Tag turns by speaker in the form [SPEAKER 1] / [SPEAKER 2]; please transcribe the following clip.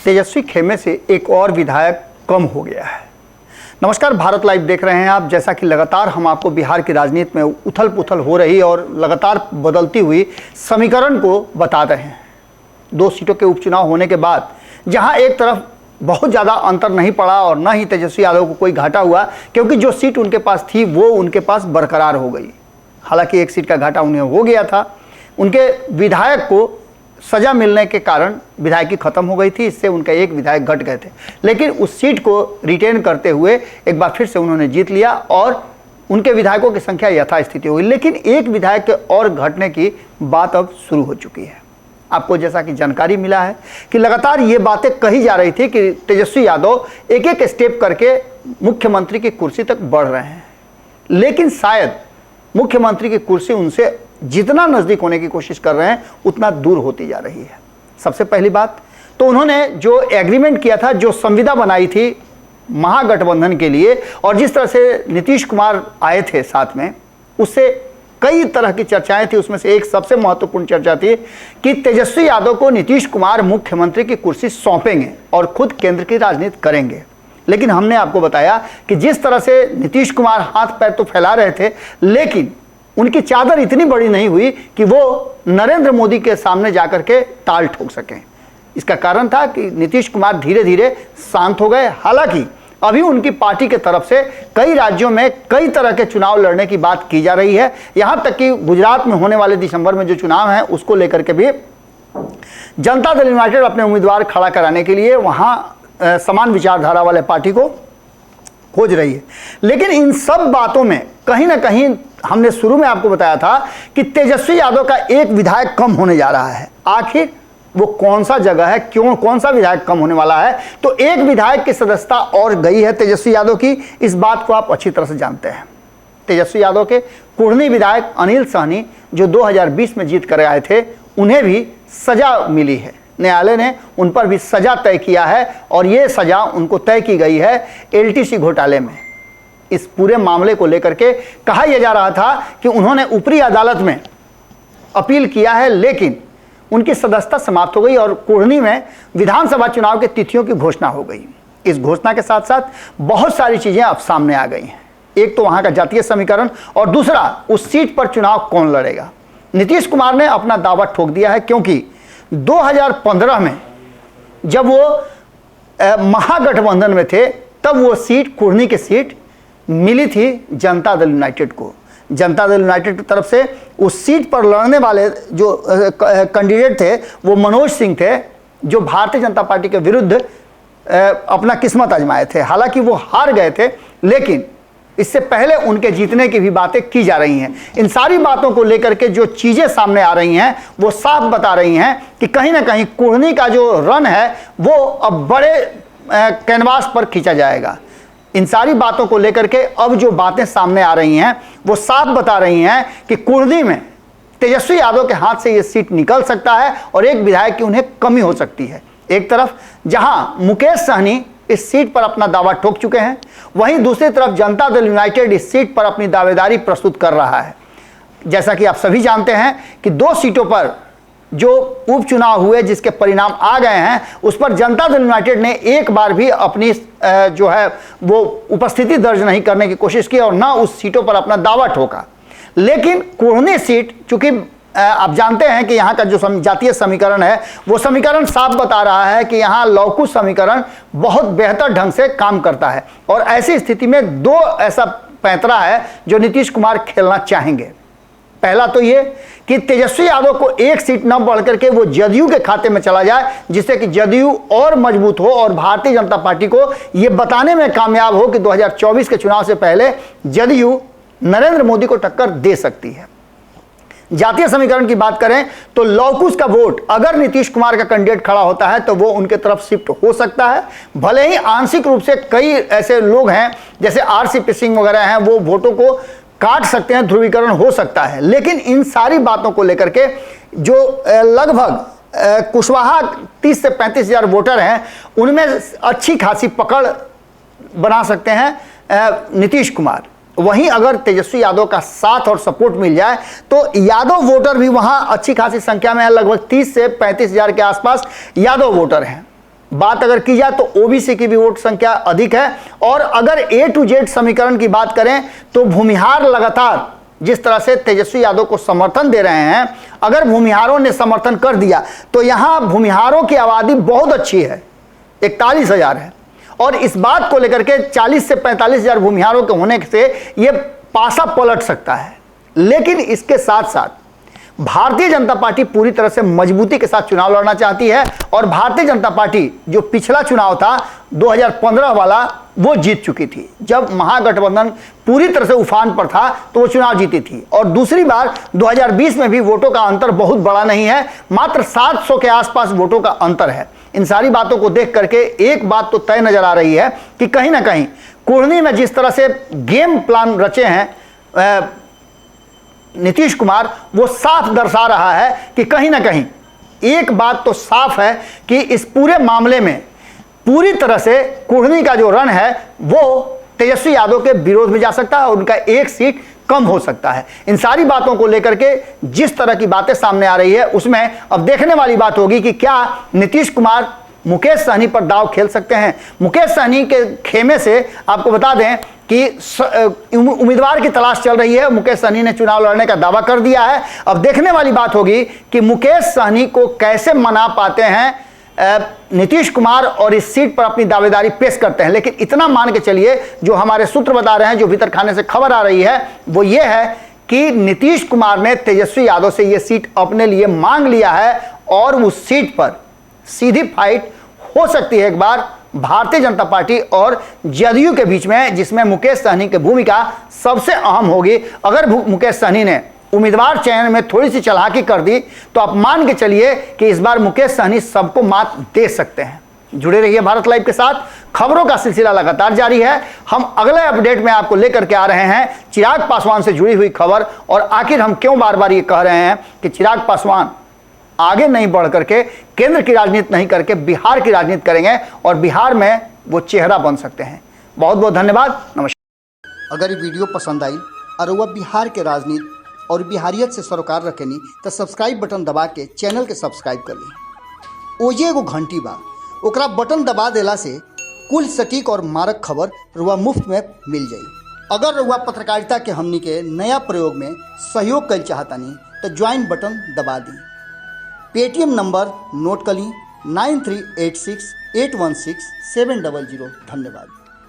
[SPEAKER 1] तेजस्वी खेमे से एक और विधायक कम हो गया है। नमस्कार, भारत लाइव देख रहे हैं आप। जैसा कि लगातार हम आपको बिहार की राजनीति में उथल पुथल हो रही और लगातार बदलती हुई समीकरण को बता रहे हैं। 2 सीटों के उपचुनाव होने के बाद जहां एक तरफ बहुत ज़्यादा अंतर नहीं पड़ा और न ही तेजस्वी यादव को कोई घाटा हुआ, क्योंकि जो सीट उनके पास थी वो उनके पास बरकरार हो गई। हालांकि एक सीट का घाटा उन्हें हो गया था। उनके विधायक को सजा मिलने के कारण विधायकी खत्म हो गई थी, इससे उनका एक विधायक घट गए थे। लेकिन उस सीट को रिटेन करते हुए एक बार फिर से उन्होंने जीत लिया और उनके विधायकों की संख्या यथास्थिति हो गई। लेकिन एक विधायक के और घटने की बात अब शुरू हो चुकी है। आपको जैसा कि जानकारी मिला है कि लगातार ये बातें कही जा रही थी कि तेजस्वी यादव एक एक स्टेप करके मुख्यमंत्री की कुर्सी तक बढ़ रहे हैं, लेकिन शायद मुख्यमंत्री की कुर्सी उनसे जितना नज़दीक होने की कोशिश कर रहे हैं उतना दूर होती जा रही है। सबसे पहली बात तो उन्होंने जो एग्रीमेंट किया था, जो संविदा बनाई थी महागठबंधन के लिए, और जिस तरह से नीतीश कुमार आए थे साथ में, उससे कई तरह की चर्चाएं थी। उसमें से एक सबसे महत्वपूर्ण चर्चा थी कि तेजस्वी यादव को नीतीश कुमार मुख्यमंत्री की कुर्सी सौंपेंगे और खुद केंद्र की राजनीति करेंगे। लेकिन हमने आपको बताया कि जिस तरह से नीतीश कुमार हाथ पैर तो फैला रहे थे, लेकिन उनकी चादर इतनी बड़ी नहीं हुई कि वो नरेंद्र मोदी के सामने जाकर के ताल ठोक सकें। इसका कारण था कि नीतीश कुमार धीरे धीरे शांत हो गए। हालांकि अभी उनकी पार्टी के तरफ से कई राज्यों में कई तरह के चुनाव लड़ने की बात की जा रही है। यहां तक कि गुजरात में होने वाले दिसंबर में जो चुनाव है उसको लेकर के भी जनता दल यूनाइटेड अपने उम्मीदवार खड़ा कराने के लिए वहां समान विचारधारा वाले पार्टी को खोज रही है। लेकिन इन सब बातों में कहीं ना कहीं हमने शुरू में आपको बताया था कि तेजस्वी यादव का एक विधायक कम होने जा रहा है। आखिर वो कौन सा जगह है, क्यों, कौन सा विधायक कम होने वाला है? तो एक विधायक की सदस्यता और गई है तेजस्वी यादव की। इस बात को आप अच्छी तरह से जानते हैं। तेजस्वी यादव के कुढ़नी विधायक अनिल सहनी जो 2020 में जीत कर आए थे, उन्हें भी सजा मिली है। न्यायालय ने उन पर भी सजा तय किया है और ये सजा उनको तय की गई है LTC घोटाले में। इस पूरे मामले को लेकर के कहा यह जा रहा था कि उन्होंने ऊपरी अदालत में अपील किया है, लेकिन उनकी सदस्यता समाप्त हो गई और कुढ़नी में विधानसभा चुनाव के तिथियों की घोषणा हो गई। इस घोषणा के साथ साथ बहुत सारी चीजें अब सामने आ गई हैं। एक तो वहां का जातीय समीकरण और दूसरा उस सीट पर चुनाव कौन लड़ेगा। नीतीश कुमार ने अपना दावा ठोक दिया है, क्योंकि 2015 में जब वो महागठबंधन में थे तब वो सीट, कुढ़नी की सीट मिली थी जनता दल यूनाइटेड को। जनता दल यूनाइटेड की तरफ से उस सीट पर लड़ने वाले जो कैंडिडेट थे वो मनोज सिंह थे, जो भारतीय जनता पार्टी के विरुद्ध अपना किस्मत आजमाए थे। हालांकि वो हार गए थे, लेकिन इससे पहले उनके जीतने की भी बातें की जा रही हैं। इन सारी बातों को लेकर के जो चीज़ें सामने आ रही हैं वो साफ बता रही हैं कि कहीं ना कहीं कुढ़नी का जो रन है वो अब बड़े कैनवास पर खींचा जाएगा। इन सारी बातों को लेकर के अब जो बातें सामने आ रही हैं वो साफ बता रही हैं कि कुढ़नी में तेजस्वी यादव के हाथ से ये सीट निकल सकता है और एक विधायक की उन्हें कमी हो सकती है। एक तरफ जहां मुकेश सहनी इस सीट पर अपना दावा ठोक चुके हैं, वहीं दूसरी तरफ जनता दल यूनाइटेड इस सीट पर अपनी दावेदारी प्रस्तुत कर रहा है। जैसा कि आप सभी जानते हैं कि 2 सीटों पर जो उपचुनाव हुए, जिसके परिणाम आ गए हैं, उस पर जनता दल यूनाइटेड ने एक बार भी अपनी जो है वो उपस्थिति दर्ज नहीं करने की कोशिश की और ना उस सीटों पर अपना दावा ठोका। लेकिन कुढ़नी सीट, चूंकि आप जानते हैं कि यहाँ का जो जातीय समीकरण है वो समीकरण साफ बता रहा है कि यहाँ लौकुश समीकरण बहुत बेहतर ढंग से काम करता है, और ऐसी स्थिति में 2 ऐसा पैंतरा है जो नीतीश कुमार खेलना चाहेंगे। पहला तो ये कि तेजस्वी यादव को एक सीट न बढ़ करके वो जदयू के खाते में चला जाए, जिससे कि जदयू और मजबूत हो और भारतीय जनता पार्टी को ये बताने में कामयाब हो कि 2024 के चुनाव से पहले जदयू नरेंद्र मोदी को टक्कर दे सकती है। जातीय समीकरण की बात करें तो लौकुश का वोट अगर नीतीश कुमार का कैंडिडेट खड़ा होता है तो वो उनके तरफ शिफ्ट हो सकता है। भले ही आंशिक रूप से कई ऐसे लोग हैं जैसे RCP सिंह वगैरह हैं, वो वोटों को काट सकते हैं, ध्रुवीकरण हो सकता है। लेकिन इन सारी बातों को लेकर के जो लगभग कुशवाहा 30 से 35 हज़ार वोटर हैं, उनमें अच्छी खासी पकड़ बना सकते हैं नीतीश कुमार। वहीं अगर तेजस्वी यादव का साथ और सपोर्ट मिल जाए तो यादव वोटर भी वहां अच्छी खासी संख्या में है, लगभग 30 से 35 हज़ार के आसपास यादव वोटर हैं। बात अगर की जाए तो ओबीसी की भी वोट संख्या अधिक है। और अगर ए टू जेड समीकरण की बात करें तो भूमिहार लगातार जिस तरह से तेजस्वी यादव को समर्थन दे रहे हैं, अगर भूमिहारों ने समर्थन कर दिया तो यहां भूमिहारों की आबादी बहुत अच्छी है, 41,000 है। और इस बात को लेकर के 40 से 45,000 भूमिहारों के होने से यह पासा पलट सकता है। लेकिन इसके साथ साथ भारतीय जनता पार्टी पूरी तरह से मजबूती के साथ चुनाव लड़ना चाहती है। और भारतीय जनता पार्टी जो पिछला चुनाव था 2015 वाला, वो जीत चुकी थी। जब महागठबंधन पूरी तरह से उफान पर था तो वो चुनाव जीती थी। और दूसरी बार 2020 में भी वोटों का अंतर बहुत बड़ा नहीं है, मात्र 700 के आसपास वोटों का अंतर है। इन सारी बातों को देख करके एक बात तो तय नजर आ रही है कि कहीं ना कहीं कुढ़नी में जिस तरह से गेम प्लान रचे हैं नीतीश कुमार, वो साफ दर्शा रहा है कि कहीं ना कहीं एक बात तो साफ है कि इस पूरे मामले में पूरी तरह से कुढ़नी का जो रण है वो तेजस्वी यादव के विरोध में जा सकता है और उनका एक सीट कम हो सकता है। इन सारी बातों को लेकर के जिस तरह की बातें सामने आ रही है उसमें अब देखने वाली बात होगी कि क्या नीतीश कुमार मुकेश सहनी पर दांव खेल सकते हैं। मुकेश सहनी के खेमे से आपको बता दें कि उम्मीदवार की तलाश चल रही है। मुकेश सहनी ने चुनाव लड़ने का दावा कर दिया है। अब देखने वाली बात होगी कि मुकेश सहनी को कैसे मना पाते हैं नीतीश कुमार और इस सीट पर अपनी दावेदारी पेश करते हैं। लेकिन इतना मान के चलिए, जो हमारे सूत्र बता रहे हैं, जो भीतर खाने से खबर आ रही है, वो ये है कि नीतीश कुमार ने तेजस्वी यादव से यह सीट अपने लिए मांग लिया है और उस सीट पर सीधी फाइट हो सकती है एक बार भारतीय जनता पार्टी और जदयू के बीच में, जिसमें मुकेश सहनी की भूमिका सबसे अहम होगी। अगर मुकेश सहनी ने उम्मीदवार चयन में थोड़ी सी चालाकी कर दी तो आप मान के चलिए कि इस बार मुकेश सहनी सबको मात दे सकते हैं। जुड़े रहिए भारत लाइव के साथ, खबरों का सिलसिला लगातार जारी है। हम अगले अपडेट में आपको लेकर के आ रहे हैं चिराग पासवान से जुड़ी हुई खबर, और आखिर हम क्यों बार बार ये कह रहे हैं कि चिराग पासवान आगे नहीं बढ़ करके केंद्र की राजनीति नहीं करके बिहार की राजनीति करेंगे और बिहार में वो चेहरा बन सकते हैं। बहुत बहुत धन्यवाद, नमस्कार। अगर ये वीडियो पसंद आई और वह बिहार के राजनीति और बिहारियत से सरोकार रखेनी तो सब्सक्राइब बटन दबा के चैनल के सब्सक्राइब कर ली। ओजे एगो घंटी बा, ओकरा बटन दबा देला से कुल सटीक और मारक खबर रुआ मुफ्त में मिल जाई। अगर रुआ पत्रकारिता के हमनी के नया प्रयोग में सहयोग कर चाहतानी तो ज्वाइन बटन दबा दी। पेटीएम नंबर नोट कर ली 9386816700। धन्यवाद।